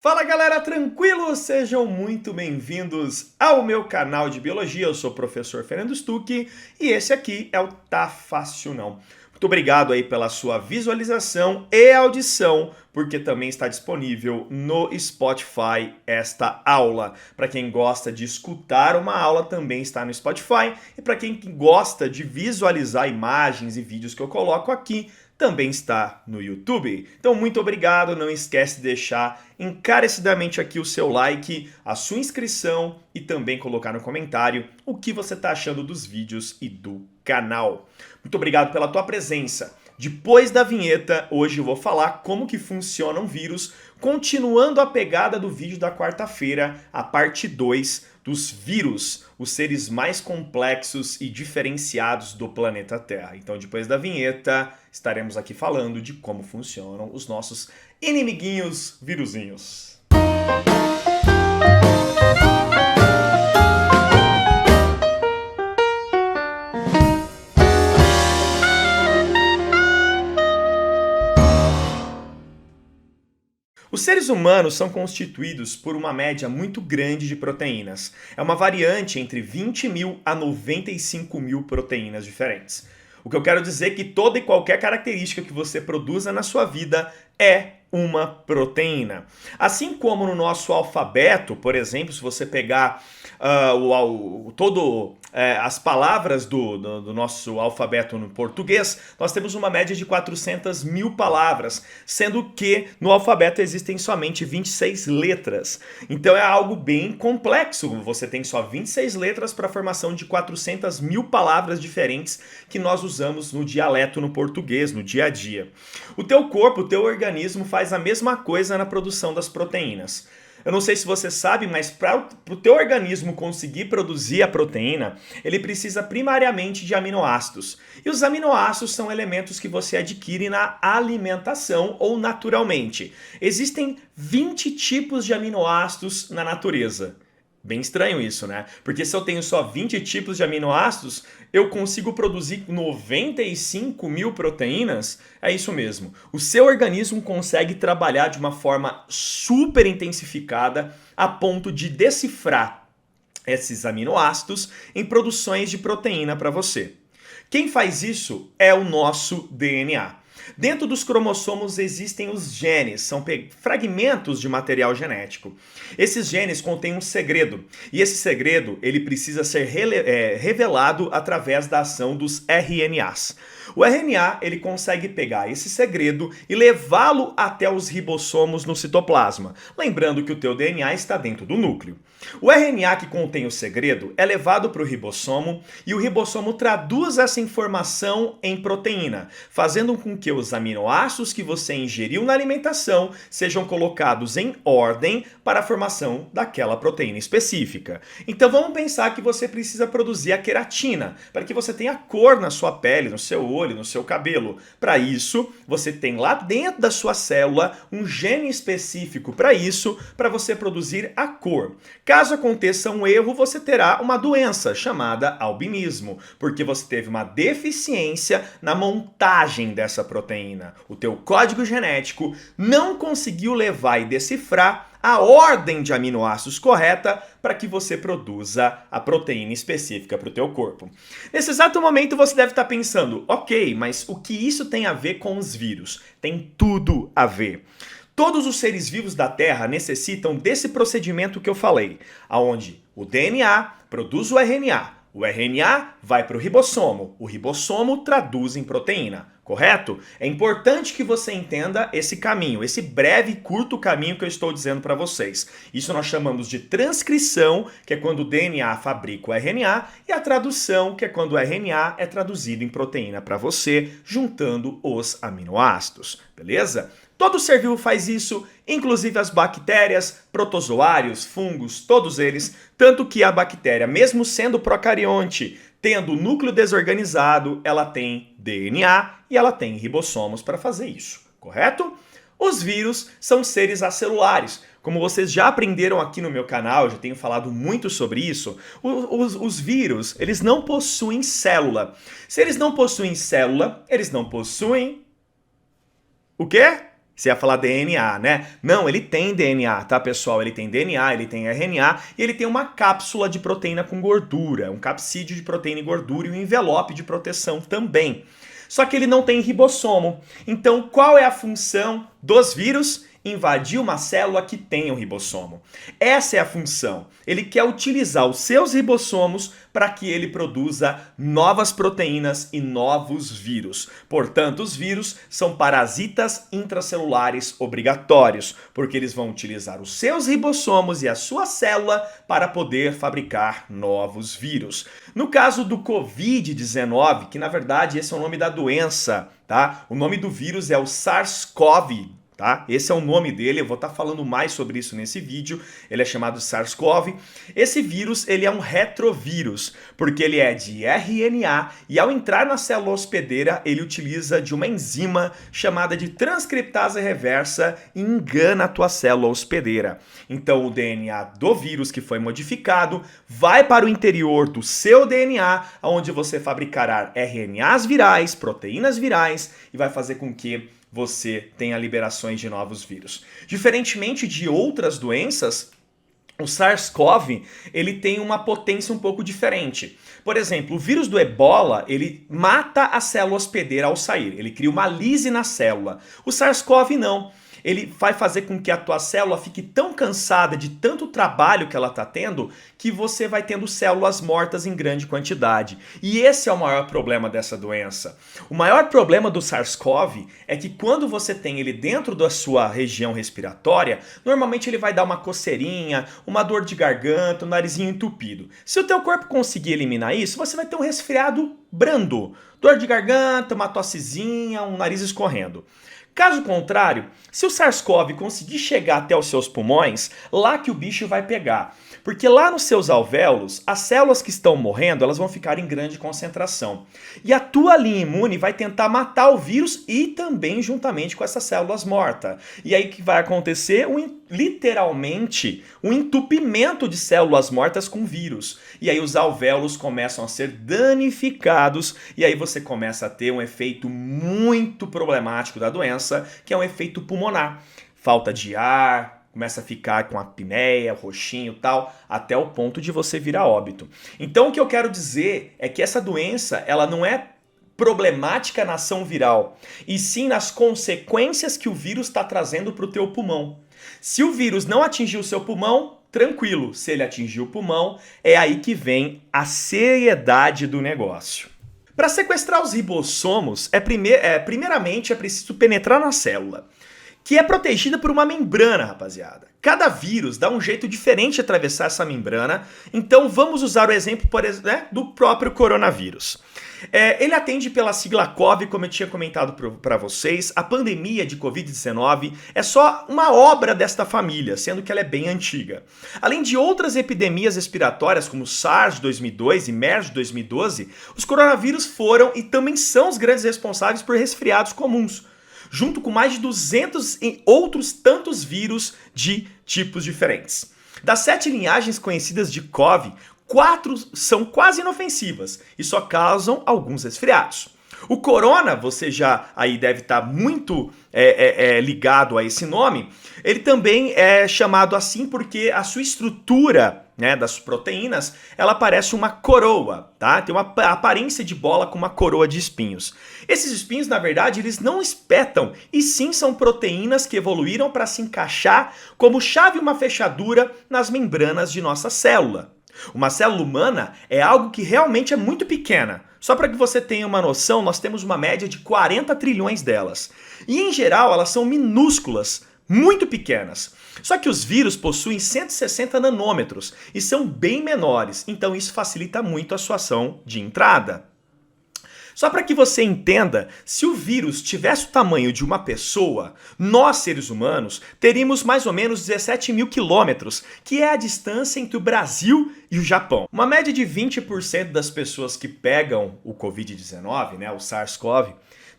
Fala galera, tranquilo? Sejam muito bem-vindos ao meu canal de Biologia. Eu sou o professor Fernando Stuck e esse aqui é o Tá Fácil Não. Muito obrigado aí pela sua visualização e audição, porque também está disponível no Spotify esta aula. Para quem gosta de escutar uma aula, também está no Spotify. E para quem gosta de visualizar imagens e vídeos que eu coloco aqui, também está no YouTube. Então, muito obrigado. Não esquece de deixar encarecidamente aqui o seu like, a sua inscrição e também colocar no comentário o que você está achando dos vídeos e do canal. Muito obrigado pela tua presença. Depois da vinheta, hoje eu vou falar como que funciona um vírus, continuando a pegada do vídeo da quarta-feira, a parte 2 dos vírus, os seres mais complexos e diferenciados do planeta Terra. Então, depois da vinheta, estaremos aqui falando de como funcionam os nossos inimiguinhos viruzinhos. Os seres humanos são constituídos por uma média muito grande de proteínas. É uma variante entre 20 mil a 95 mil proteínas diferentes. O que eu quero dizer é que toda e qualquer característica que você produza na sua vida é uma proteína. Assim como no nosso alfabeto, por exemplo, se você pegar as palavras do nosso alfabeto no português, nós temos uma média de 400 mil palavras, sendo que no alfabeto existem somente 26 letras. Então é algo bem complexo. Você tem só 26 letras para a formação de 400 mil palavras diferentes que nós usamos no dialeto no português, no dia a dia. O teu corpo, o teu organismo faz a mesma coisa na produção das proteínas. Eu não sei se você sabe, mas para o teu organismo conseguir produzir a proteína, ele precisa primariamente de aminoácidos. E os aminoácidos são elementos que você adquire na alimentação ou naturalmente. Existem 20 tipos de aminoácidos na natureza. Bem estranho isso, né? Porque se eu tenho só 20 tipos de aminoácidos, eu consigo produzir 95 mil proteínas? É isso mesmo. O seu organismo consegue trabalhar de uma forma super intensificada a ponto de decifrar esses aminoácidos em produções de proteína para você. Quem faz isso é o nosso DNA. Dentro dos cromossomos existem os genes, são fragmentos de material genético. Esses genes contêm um segredo, e esse segredo ele precisa ser revelado através da ação dos RNAs. O RNA ele consegue pegar esse segredo e levá-lo até os ribossomos no citoplasma, lembrando que o teu DNA está dentro do núcleo. O RNA que contém o segredo é levado para o ribossomo e o ribossomo traduz essa informação em proteína, fazendo com que os aminoácidos que você ingeriu na alimentação sejam colocados em ordem para a formação daquela proteína específica. Então vamos pensar que você precisa produzir a queratina para que você tenha cor na sua pele, no seu olho, no seu cabelo. Para isso, você tem lá dentro da sua célula um gene específico para isso, para você produzir a cor. Caso aconteça um erro, você terá uma doença chamada albinismo, porque você teve uma deficiência na montagem dessa proteína. O teu código genético não conseguiu levar e decifrar a ordem de aminoácidos correta para que você produza a proteína específica para o teu corpo. Nesse exato momento você deve estar pensando, ok, mas o que isso tem a ver com os vírus? Tem tudo a ver. Todos os seres vivos da Terra necessitam desse procedimento que eu falei, aonde o DNA produz o RNA vai para o ribossomo traduz em proteína, correto? É importante que você entenda esse caminho, esse breve e curto caminho que eu estou dizendo para vocês. Isso nós chamamos de transcrição, que é quando o DNA fabrica o RNA, e a tradução, que é quando o RNA é traduzido em proteína para você, juntando os aminoácidos, beleza? Todo ser vivo faz isso, inclusive as bactérias, protozoários, fungos, todos eles, tanto que a bactéria, mesmo sendo procarionte, tendo núcleo desorganizado, ela tem DNA e ela tem ribossomos para fazer isso, correto? Os vírus são seres acelulares. Como vocês já aprenderam aqui no meu canal, eu já tenho falado muito sobre isso, os vírus, eles não possuem célula. Se eles não possuem célula, eles não possuem... o quê? Você ia falar DNA, né? Não, ele tem DNA, tá, pessoal? Ele tem DNA, ele tem RNA e ele tem uma cápsula de proteína com gordura, um capsídeo de proteína e gordura e um envelope de proteção também. Só que ele não tem ribossomo. Então, qual é a função dos vírus? Invadir uma célula que tem um ribossomo. Essa é a função. Ele quer utilizar os seus ribossomos para que ele produza novas proteínas e novos vírus. Portanto, os vírus são parasitas intracelulares obrigatórios, porque eles vão utilizar os seus ribossomos e a sua célula para poder fabricar novos vírus. No caso do Covid-19, que na verdade esse é o nome da doença, tá? O nome do vírus é o SARS-CoV. Tá? Esse é o nome dele, eu vou estar falando mais sobre isso nesse vídeo. Ele é chamado SARS-CoV. Esse vírus, ele é um retrovírus, porque ele é de RNA e ao entrar na célula hospedeira, ele utiliza de uma enzima chamada de transcriptase reversa e engana a tua célula hospedeira. Então o DNA do vírus que foi modificado vai para o interior do seu DNA, onde você fabricará RNAs virais, proteínas virais e vai fazer com que você tenha liberações de novos vírus. Diferentemente de outras doenças, o SARS-CoV, ele tem uma potência um pouco diferente. Por exemplo, o vírus do Ebola, ele mata a célula hospedeira ao sair. Ele cria uma lise na célula. O SARS-CoV não. Ele vai fazer com que a tua célula fique tão cansada de tanto trabalho que ela está tendo, que você vai tendo células mortas em grande quantidade. E esse é o maior problema dessa doença. O maior problema do SARS-CoV é que quando você tem ele dentro da sua região respiratória, normalmente ele vai dar uma coceirinha, uma dor de garganta, um narizinho entupido. Se o teu corpo conseguir eliminar isso, você vai ter um resfriado brando. Dor de garganta, uma tossezinha, um nariz escorrendo. Caso contrário, se o SARS-CoV conseguir chegar até os seus pulmões, lá que o bicho vai pegar. Porque lá nos seus alvéolos, as células que estão morrendo, elas vão ficar em grande concentração. E a tua linha imune vai tentar matar o vírus e também juntamente com essas células mortas. E aí que vai acontecer literalmente um entupimento de células mortas com vírus. E aí os alvéolos começam a ser danificados e aí você começa a ter um efeito muito problemático da doença, que é um efeito pulmonar. Falta de ar, começa a ficar com apneia, roxinho e tal, até o ponto de você vir a óbito. Então o que eu quero dizer é que essa doença, ela não é problemática na ação viral, e sim nas consequências que o vírus está trazendo para o teu pulmão. Se o vírus não atingir o seu pulmão, tranquilo. Se ele atingir o pulmão, é aí que vem a seriedade do negócio. Para sequestrar os ribossomos, primeiramente é preciso penetrar na célula, que é protegida por uma membrana, rapaziada. Cada vírus dá um jeito diferente de atravessar essa membrana, então vamos usar o exemplo do próprio coronavírus. Ele atende pela sigla COVID, como eu tinha comentado para vocês. A pandemia de Covid-19 é só uma obra desta família, sendo que ela é bem antiga. Além de outras epidemias respiratórias, como SARS de 2002 e MERS de 2012, os coronavírus foram e também são os grandes responsáveis por resfriados comuns, junto com mais de 200 e outros tantos vírus de tipos diferentes. Das 7 linhagens conhecidas de COVID, 4 são quase inofensivas e só causam alguns resfriados. O corona, você já aí deve estar muito ligado a esse nome, ele também é chamado assim porque a sua estrutura, né, das proteínas, ela parece uma coroa, tá? Tem uma aparência de bola com uma coroa de espinhos. Esses espinhos, na verdade, eles não espetam, e sim são proteínas que evoluíram para se encaixar como chave e uma fechadura nas membranas de nossa célula. Uma célula humana é algo que realmente é muito pequena. Só para que você tenha uma noção, nós temos uma média de 40 trilhões delas. E em geral, elas são minúsculas, muito pequenas. Só que os vírus possuem 160 nanômetros e são bem menores, então isso facilita muito a sua ação de entrada. Só para que você entenda, se o vírus tivesse o tamanho de uma pessoa, nós, seres humanos, teríamos mais ou menos 17 mil quilômetros, que é a distância entre o Brasil e o Japão. Uma média de 20% das pessoas que pegam o Covid-19, né, o SARS-CoV,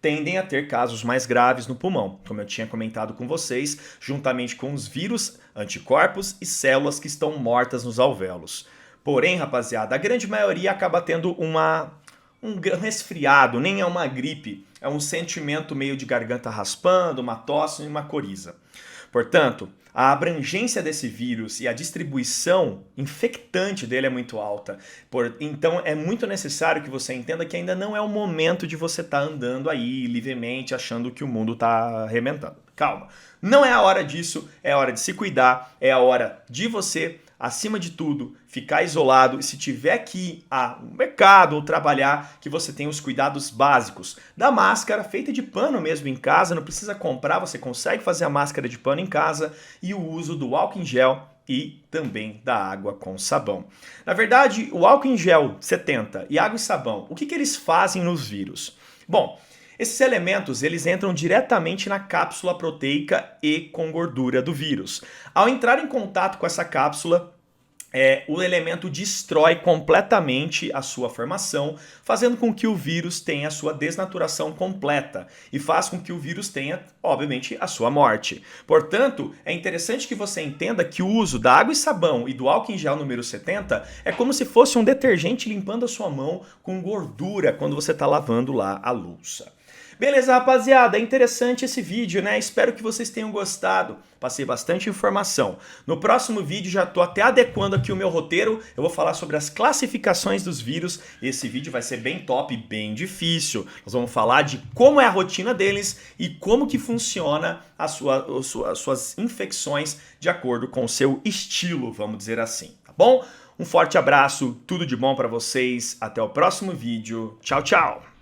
tendem a ter casos mais graves no pulmão, como eu tinha comentado com vocês, juntamente com os vírus, anticorpos e células que estão mortas nos alvéolos. Porém, rapaziada, a grande maioria acaba tendo um resfriado, nem é uma gripe, é um sentimento meio de garganta raspando, uma tosse e uma coriza. Portanto, a abrangência desse vírus e a distribuição infectante dele é muito alta. Então é muito necessário que você entenda que ainda não é o momento de você estar andando aí livremente achando que o mundo está arrebentando. Calma, não é a hora disso, é a hora de se cuidar, é a hora de você, acima de tudo, ficar isolado e se tiver que ir ao mercado ou trabalhar, que você tenha os cuidados básicos da máscara feita de pano mesmo em casa, não precisa comprar, você consegue fazer a máscara de pano em casa e o uso do álcool em gel e também da água com sabão. Na verdade, o álcool em gel 70 e água e sabão, o que eles fazem nos vírus? Bom, esses elementos eles entram diretamente na cápsula proteica e com gordura do vírus. Ao entrar em contato com essa cápsula, o elemento destrói completamente a sua formação, fazendo com que o vírus tenha a sua desnaturação completa e faz com que o vírus tenha, obviamente, a sua morte. Portanto, é interessante que você entenda que o uso da água e sabão e do álcool em gel número 70 é como se fosse um detergente limpando a sua mão com gordura quando você está lavando lá a louça. Beleza, rapaziada, é interessante esse vídeo, né? Espero que vocês tenham gostado. Passei bastante informação. No próximo vídeo já tô até adequando aqui o meu roteiro. Eu vou falar sobre as classificações dos vírus. Esse vídeo vai ser bem top, bem difícil. Nós vamos falar de como é a rotina deles e como que funciona as suas infecções de acordo com o seu estilo, vamos dizer assim, tá bom? Um forte abraço, tudo de bom para vocês. Até o próximo vídeo. Tchau, tchau!